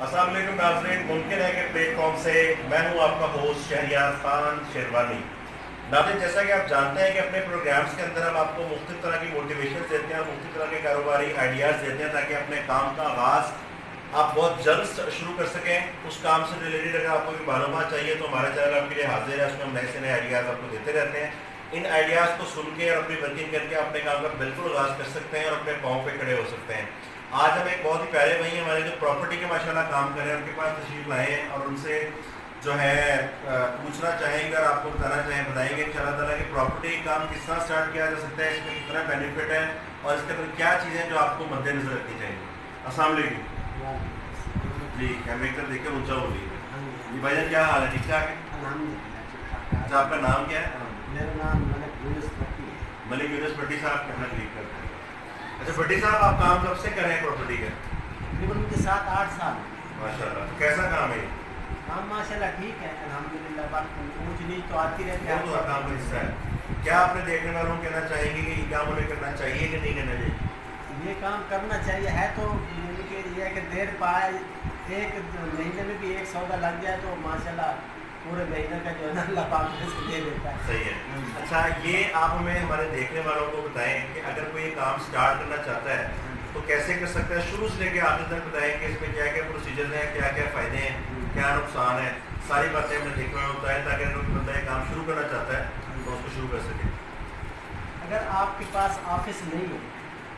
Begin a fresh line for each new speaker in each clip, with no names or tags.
अस्सलाम वालेकुम नाज़रीन, मुमकिन है कि प्लेटफॉर्म से मैं हूं आपका होस्ट शहरियार खान शेरवानी। नाज़रीन, जैसा कि आप जानते हैं कि अपने प्रोग्राम्स के अंदर हम आपको मुख्तलिफ तरह की मोटिवेशन देते हैं, मुख्तलिफ तरह के कारोबारी आइडियाज़ देते हैं ताकि अपने काम का आगाज़ आप बहुत जल्द शुरू कर सकें। उस काम से रिलेटेड अगर आपको कोई मालूमात चाहिए तो हमारा चैनल आपके लिए हाजिर है। उसमें हम नए से नए आइडियाज़ आपको देते रहते हैं। इन आइडियाज़ को सुन के और अपनी वर्किंग करके अपने काम का बिल्कुल आगाज़ कर सकते हैं और अपने पाँव पे खड़े हो सकते हैं। आज हम एक बहुत ही प्यारे भाई हमारे जो प्रॉपर्टी के माशाल्लाह काम कर रहे हैं, उनके पास तशरीफ लाए हैं और उनसे जो है पूछना चाहेंगे और आपको बताना चाहें बताएंगे कि अल्लाह ताला की प्रॉपर्टी काम किस तरह स्टार्ट किया जा सकता है, इसमें कितना बेनिफिट है और इसके अंदर क्या चीज़ें जो आपको मद्देनजर रखनी चाहिए। अस्सलाम वालेकुम जी, कैमरे की तरफ देखकर ऊँचा बोलिए जी। भाईजान क्या हाल है, ठीक ठाक है? अच्छा, आपका नाम क्या है?
मेरा नाम मलिक यूनुस भट्टी है।
मलिक यूनुस भट्टी साहब कहना क्लिक करते हैं। अच्छा भट्टी साहब, आप काम कब से कर रहे हैं प्रॉपर्टी का?
तकरीबन उनके 7-8 साल।
माशाल्लाह, तो कैसा काम है?
काम माशाल्लाह ठीक है, अल्हम्दुलिल्लाह। बात ऊँच नीच तो आती रहती है,
तो काम का हिस्सा है। क्या आपने देखने वालों को कहना चाहेंगे कि ये काम उन्हें करना चाहिए कि नहीं करना चाहिए?
ये काम करना चाहिए है तो उनके ये है कि देर पाए एक महीने में भी एक सौदा लग जाए तो माशाल्लाह पूरे महीने का जो है ना अल्लाह पाक उसको दे देता है।
सही है। अच्छा, ये आप हमें हमारे देखने वालों को बताएं कि अगर कोई काम स्टार्ट करना चाहता है तो कैसे कर सकता है, शुरू से लेके आखिर तक बताएं कि इसमें क्या क्या प्रोसीजर हैं, क्या क्या फ़ायदे हैं, क्या नुकसान है, सारी बातें हमें देखने में बताएं ताकि अगर कोई बंदा ये काम शुरू करना चाहता है तो उसको शुरू कर सके।
अगर आपके पास ऑफिस नहीं है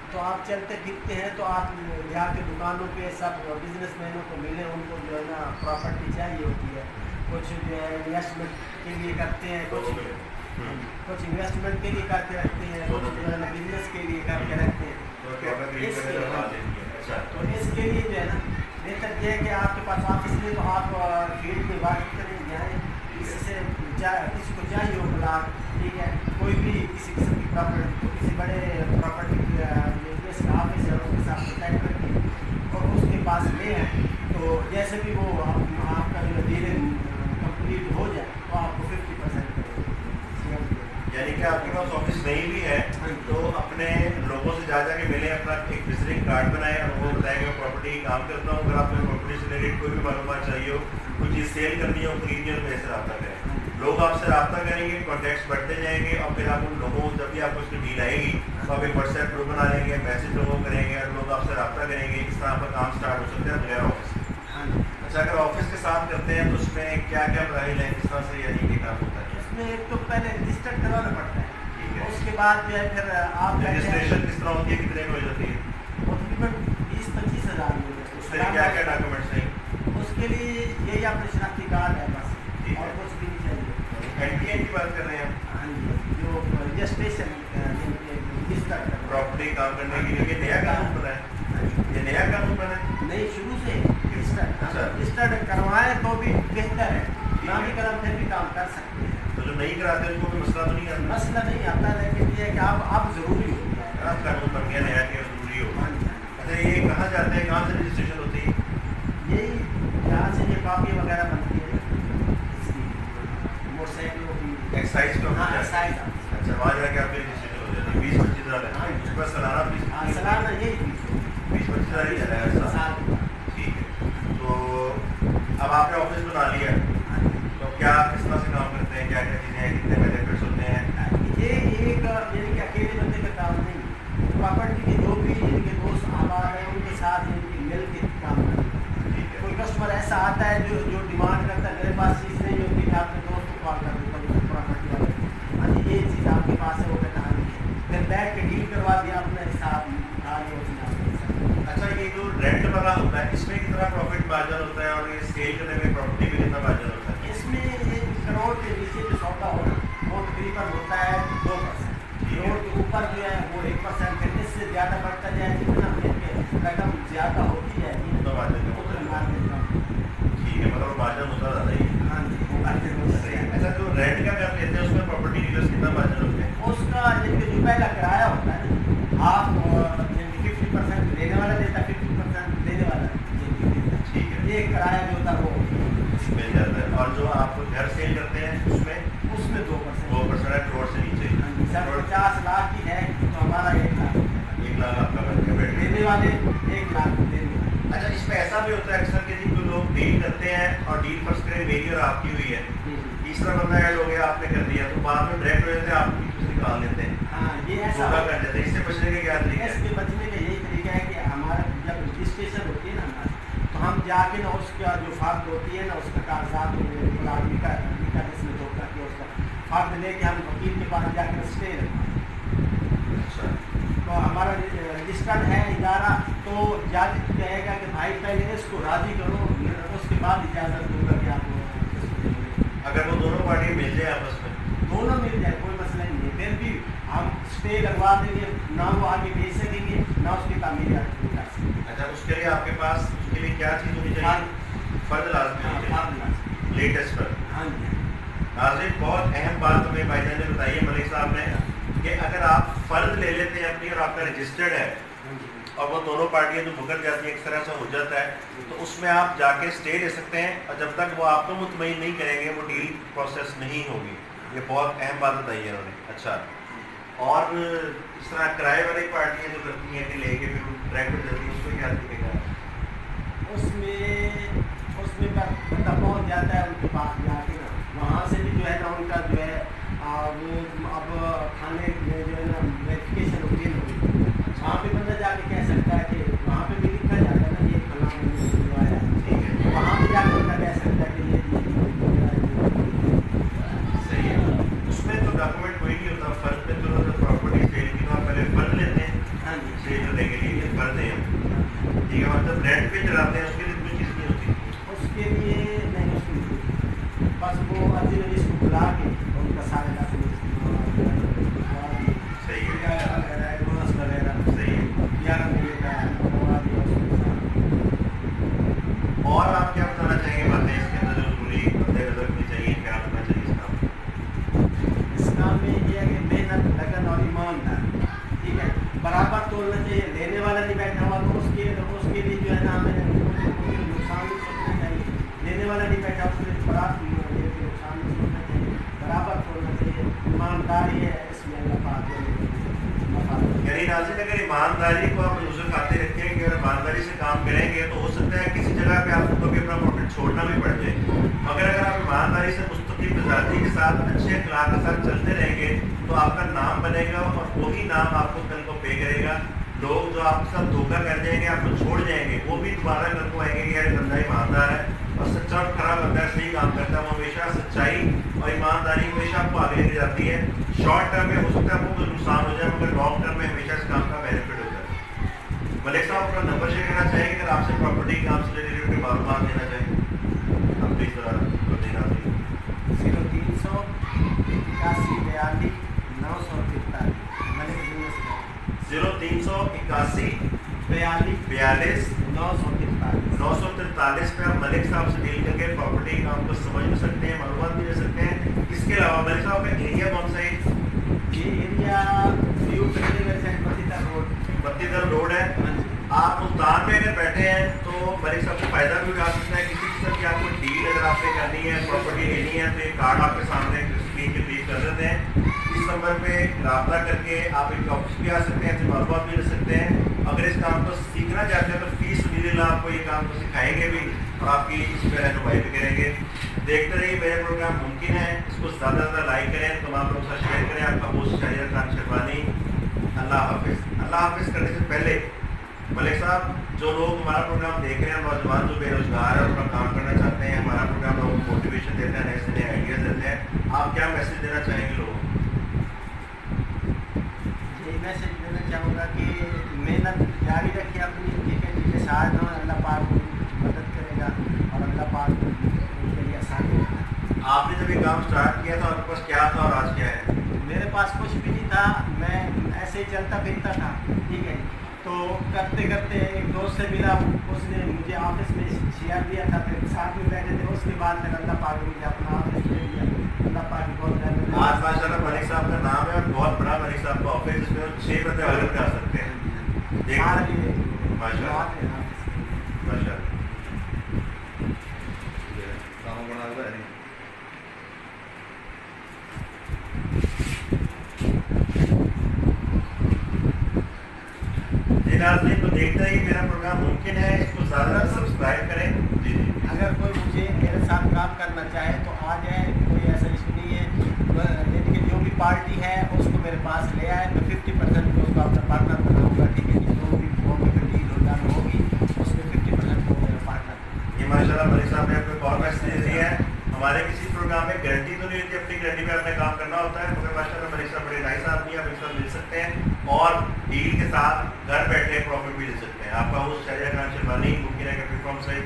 तो आप चलते फिरते हैं तो आप जाके दुकानों पे सब बिजनेसमैनों को मिले, उनको जो है ना प्रॉपर्टी चाहिए होती है। कुछ जो है इन्वेस्टमेंट के लिए करते हैं, कुछ इन्वेस्टमेंट के लिए करके रखते हैं, कुछ जो है ना बिजनेस के लिए करके रखते हैं। तो इसके लिए जो है ना बेहतर ये है कि आपके पास ऑफिस में तो आप फील्ड में बात करें, जाएँ, इससे किसी को चाहिए हो ब्लॉक, ठीक है, कोई भी किसी किस्म की प्रॉपर्टी तो किसी बड़े प्रॉपर्टी बिजनेस का ऑफिस है उसके साथ कॉन्टैक्ट रखिए और उसके पास ले आए तो जैसे भी वो आपका जो डीलिंग कंप्लीट हो जाए तो आपको 50%
यानी कि आपके पास ऑफिस नहीं भी है तो अपने लोगों से जा के मिले, अपना एक विजिटिंग कार्ड बनाए और वो बताए कि मैं प्रॉपर्टी की काम करता हूँ। अगर आपको प्रॉपर्टी से रिलेटेड कोई भी मालूमात चाहिए हो, कोई चीज़ सेल करनी हो, खरीदनी हो तो मेरे से रब्ता करें। लोग आपसे रब्ता करेंगे, कॉन्टैक्ट्स बढ़ते जाएंगे और फिर आप उन लोगों जब भी आपको उसकी डील आएगी तो आप एक व्हाट्सएप ग्रुप बना लेंगे, मैसेज लोगों करेंगे और लोग आपसे रब्ता करेंगे। इस तरह आपका काम स्टार्ट हो सकता है बगैर ऑफिस के। अच्छा, अगर ऑफिस के साथ करते हैं तो उसमें क्या क्या मराहिल हैं, किस तरह से यानी कि काम होता है?
उसमें एक तो पहले रजिस्टर करवाना पड़ता है,
ठीक है।
उसके बाद जो है फिर आप
रजिस्ट्रेशन किस तरह होती है, कितने में हो जाती है?
वो तकरीबन 20-25 हज़ार में
उसमें क्या क्या डॉक्यूमेंट्स चाहिए?
उसके लिए यही अपने शनाख्ती कार्ड है बस, और कुछ भी नहीं चाहिए।
एनटीए की बात कर रहे हैं हम?
हाँ जी, जो रजिस्ट्रेशन रजिस्टर
प्रॉपर्टी काम करने के लिए ये नया कानून बना है? ये नया कानून बना है?
नहीं, शुरू से
अच्छा।
रजिस्टर्ड करवाएं तो भी बेहतर है, ना भी करा फिर भी काम कर सकते हैं।
तो जो नहीं कराते उनको कोई मसला तो नहीं आता?
मसला नहीं आता, लेकिन ये है कि अब ज़रूरी हो गया है।
अब कानून बन गया नया कि जरूरी हो।
हाँ जी।
अच्छा, ये कहाँ जाते हैं, कहाँ से रजिस्ट्रेशन होती है?
यही जहाँ से ये कॉपी वगैरह बनती है मोटरसाइकिलों की,
एक्साइज का?
हाँ एक्साइज।
अच्छा, वहाँ जाके आपकी रजिस्ट्रेशन हो जाती है। 20-25 हज़ार है?
हाँ।
उसके बाद सालाना फीस?
हाँ, सालाना यही
20-25 हज़ार ही है ऐसा?
साल।
ठीक है। तो अब आपने ऑफिस बना लिया तो क्या किस तरह से काम करते हैं, क्या क्या चीज़ें हैं, कितने बेनिफिट्स होते हैं?
ये एक यानी कि अकेले बंदे का काम नहीं, प्रॉपर्टी के जो भी इनके दोस्त आबाद हैं उनके साथ इनकी मिल के काम करते हैं।
ठीक है।
कोई कस्टमर ऐसा आता है जो डिमांड करता है, मेरे पास चीज़ नहीं होती, मैं अपने दोस्त को कॉल कर देता हूँ प्रॉपर्टी वाले, हाँ जी ये चीज़ आपके पास है, वो कहता हाँ जी, फिर बैठ के डील करवा दिया अपने हिसाब उठा लिया।
अच्छा, ये जो रेंट वाला होता है इसमें कितना प्रॉफिट मार्जिन होता है और ये सेल करने में प्रॉपर्टी में कितना मार्जिन होता है?
इसमें 1 करोड़ के नीचे जो सौदा हो वो तकरीबन होता है 2%, करोड़ के ऊपर जो है वो 1%, फिर इससे ज़्यादा बढ़ता जाए, जितना रकम ज़्यादा होती जाएगी
तो मार्जिन
उतना मार्जिन कम।
ठीक है, मतलब मार्जिन होता ज़्यादा ही है।
हाँ जी, वो मार्जिन होता
सही
है।
है। अच्छा, जो रेंट का कर लेते हैं उसमें प्रॉपर्टी डीलर्स कितना मार्जिन होते हैं?
उसका जिनके जो पहला किराया होता है हाफ 50% लेने वाला देता है, 50% देने वाला देता है।
ठीक है,
ये किराया जो होता है वो
मिल जाता है। और जो आप घर सेल करते हैं उसमें
2%।
2% है, करोड़ से नीचे।
सर 50 लाख की है तो हमारा 1 लाख,
1 लाख आपका बन गया बैठ
देने वाले 1 लाख देने वाले।
अच्छा, इसमें ऐसा بھی ہوتا ہے اکثر کہ جی کوئی لوگ ڈیل کرتے ہیں اور ڈیل فرض کریں میری اور آپ کی ہوئی ہے، تیسرا بندہ ایڈ ہو گیا، آپ نے کر دیا، تو بعد میں ڈائریکٹ ہو جاتے ہیں، آپ کی کچھ نکال لیتے ہیں،
ہاں یہ ایسا
دھوکہ کر دیتے ہیں. اس سے بچنے کا کیا طریقہ
اس
ہے؟
کے بچنے کا یہی طریقہ ہے کہ ہمارا جب رجسٹریشن ہوتی ہے نا ہماری، تو ہم جا کے نا اس کا جو فرد ہوتی ہے نا اس کا کاغذات آدمی کا جس میں دھوکہ کیا اس کا فرد لے کے ہم وکیل کے پاس جا کے اسٹے رکھتے
اچھا
تو ہمارا رجسٹرڈ ہے ادارہ، تو جج کہے گا کہ بھائی پہلے اس کو راضی کرو، اس کے بعد اجازت دوں گا کہ آپ اس کو دیں گے.
اگر وہ دونوں پارٹی مل جائے آپس میں؟
دونوں مل جائے کوئی مسئلہ نہیں ہے، پھر بھی ہم اسٹے لگوا دیں گے، نہ وہ آگے بھیج سکیں گے نہ اس کی تعمیرات نہیں کر سکیں گے.
اچھا، اس کے لیے آپ کے پاس اس کے لیے کیا چیز ہونی چاہیے؟ فرد لازمی ہونی چاہیے، لیٹسٹ فرد.
ہاں جی.
ناظرین بہت اہم بات ہمیں بھائی جان نے بتائی ہے ملک صاحب نے کہ اگر آپ فرد لے لیتے ہیں اپنی اور آپ کا رجسٹرڈ ہے اور وہ دونوں پارٹیاں جو مکر جاتی ہیں ایک طرح سے ہو جاتا ہے، تو اس میں آپ جا کے اسٹے لے سکتے ہیں اور جب تک وہ آپ کو مطمئن نہیں کریں گے وہ ڈیل پروسیس نہیں ہوگی. یہ بہت اہم بات بتائی ہے انہوں نے. اچھا، اور اس طرح کرائے والی پارٹیاں جو کرتی ہیں کہ لے کے پھر ڈائریکٹ ہو جاتی ہیں، اس میں کیا طریقہ ہے؟
اس میں بندہ پہنچ جاتا ہے ان کے پاس جا کے نا، وہاں سے بھی جو ہے نا ان کا جو ہے وہ اب کھانے میں جو ہے نا ویریفیکیشن ہوتی ہے نا، وہاں پہ بندہ جا کے کہہ سکتا ہے کہ وہاں پہ بھی لکھا جاتا ہے نا یہ فلاں جو آیا ہے، وہاں پہ جا کے بندہ کہہ سکتا ہے کہ یہ
صحیح ہے. اس میں تو ڈاکومنٹ کوئی نہیں ہوتا، فرد میں تو پراپرٹی سیل کی تو آپ پہلے فرد لیتے ہیں.
ہاں جی
سیل کرنے کے لیے یہ فرد ہے ہم، ٹھیک ہے، مطلب رینٹ پہ چلاتے ہیں، اس کے لیے کوئی چیز نہیں ہوتی.
اس کے لیے نہیں، اس کے بس وہ اجنبی کو بلا کے ان کا سارے ڈاکومنٹ
صحیح ہے،
وغیرہ ایڈوانس وغیرہ
صحیح ہے.
11 مہینے کا کروا دیا اس کے ساتھ.
اور آپ کیا بتانا چاہیں گے باتیں اس کے اندر جو ضروری مد نظر رکھنی چاہیے، کیا ہونا چاہیے اس کا؟
اس کام میں یہ ہے کہ محنت، لگن اور ایمانداری، ٹھیک ہے، برابر تولنا چاہیے. لینے والا نہیں بیٹھا ہوا تو اس کے لیے جو ہے نا ہمیں نقصان نہیں سوچنا چاہیے. لینے والا نہیں بیٹھا اس کے لیے برابر نقصان نہیں سوچنا چاہیے، برابر تولنا چاہیے. ایمانداری ہے اس میں اللہ پاک
یعنی ناظرین اگر ایمانداری کو آپ نظر کھاتے رکھیں گے اور ایمانداری سے کام کریں گے تو ہو سکتا ہے کسی جگہ پہ آپ کو کبھی اپنا پروفٹ چھوڑنا بھی پڑ جائے، مگر اگر آپ ایمانداری سے مستقیم مزاجی کے ساتھ اچھے اخلاق کے ساتھ چلتے رہیں گے تو آپ کا نام بنے گا اور وہی نام آپ کو کل کو پے کرے گا. لوگ جو آپ کے ساتھ دھوکہ کر جائیں گے، آپ کو چھوڑ جائیں گے، وہ بھی دوبارہ کل کو آئیں گے کہ یار بندہ ایماندار ہے اور سچا اور کھڑا بندہ ہے، صحیح کام کرتا ہے. وہ ہمیشہ سچائی اور ایمانداری ہمیشہ آپ کو آگے لے جاتی ہے. شارٹ ٹرم میں ہو سکتا ہے آپ کو نقصان ہو جائے مگر لانگ ٹرم میں ہمیشہ اس کام کا بینیفٹ ہوتا ہے. ملک صاحب اپنا نمبر شیئر کرنا چاہیں گے اگر آپ سے پراپرٹی کے کام سے ریلیٹڈ کوئی معلومات دینا چاہیں آپ پلیز ذرا دینا. 0381 42 943 پہ آپ ملک صاحب سے ڈیل کر کے پراپرٹی کے کام کو سمجھ بھی سکتے ہیں، معلومات بھی لے سکتے ہیں. اس کے علاوہ ملک صاحب کا ایریا کون سا ہے؟
یہ ایریا
بتی در روڈ ہے. آپ ملتان میں اگر بیٹھے ہیں تو ملک صاحب کو فائدہ بھی اٹھا سکتا ہے. کسی قسم کی آپ کو ڈیل اگر آپ نے کرنی ہے، پراپرٹی لینی ہے تو یہ کارڈ آپ کے سامنے اسکرین کے پیش کر دیتے ہیں. اس نمبر پہ رابطہ کر کے آپ ایک آفس بھی آ سکتے ہیں، معلومات بھی لے سکتے ہیں. اگر اس کام کو سیکھنا چاہتے ہیں تو فی سبیل اللہ آپ کو یہ کام کو سکھائیں گے بھی اور آپ کی اس پہ رہنمائی بھی کریں گے. دیکھتے رہیے میرے پروگرام ممکن ہے، اس کو زیادہ سے زیادہ لائک کریں، تمام لوگوں سے شیئر کریں. آپ کا ہوسٹ شہریار خان شیروانی. اللہ حافظ. اللہ حافظ کرنے سے پہلے ملک صاحب، جو لوگ ہمارا پروگرام دیکھ رہے ہیں، نوجوان جو بے روزگار ہے اور اپنا کام کرنا چاہتے ہیں، ہمارا پروگرام لوگوں کو موٹیویشن دیتا ہے، نئے سے نئے آئیڈیاز دیتے ہیں، آپ کیا میسج دینا چاہیں گے لوگوں کو؟
یہ میسج دینا چاہوں گا کہ محنت جاری رکھے اپنی، ٹھیک ہے، جیسے شاید ہوں اللہ پاک مدد کرے گا اور اللہ پاک ان کے لیے آسانی ہوگا.
آپ نے جب یہ کام سٹارٹ کیا تھا آپ کے پاس کیا تھا اور آج کیا ہے؟
میرے پاس کچھ بھی نہیں تھا، میں ایسے ہی چلتا پھرتا تھا، ٹھیک ہے. تو کرتے کرتے ایک دوست سے ملا، اس نے مجھے آفس میں شیئر دیا تھا، پھر ساتھ میں بیٹھے تھے. اس کے بعد پھر اللہ پاک نے مجھے اپنا آفس دے دیا. اللہ پاک بہت رحمت.
آج ماشاء اللہ ملک صاحب کا نام ہے اور بہت بڑا ملک صاحب کا آفس، جس میں 6 بندے الگ کر سکتے ہیں. ماشاء اللہ ماشاء اللہ. ناظرین تو دیکھتا ہے کہ میرا پروگرام ممکن ہے، اس کو زیادہ سبسکرائب हमारे किसी प्रोग्राम में गारंटी तो नहीं होती, अपनी गारंटी पे आपने काम करना होता है, मगर माशाल्लाह मलिक साहब बड़े नाइस आदमी, आप इनसे मिल सकते हैं और डील के साथ घर बैठे प्रॉफिट भी ले सकते हैं। आपका होस्ट शहरियार खान शेरवानी मुमकिन है कि प्लेटफॉर्म से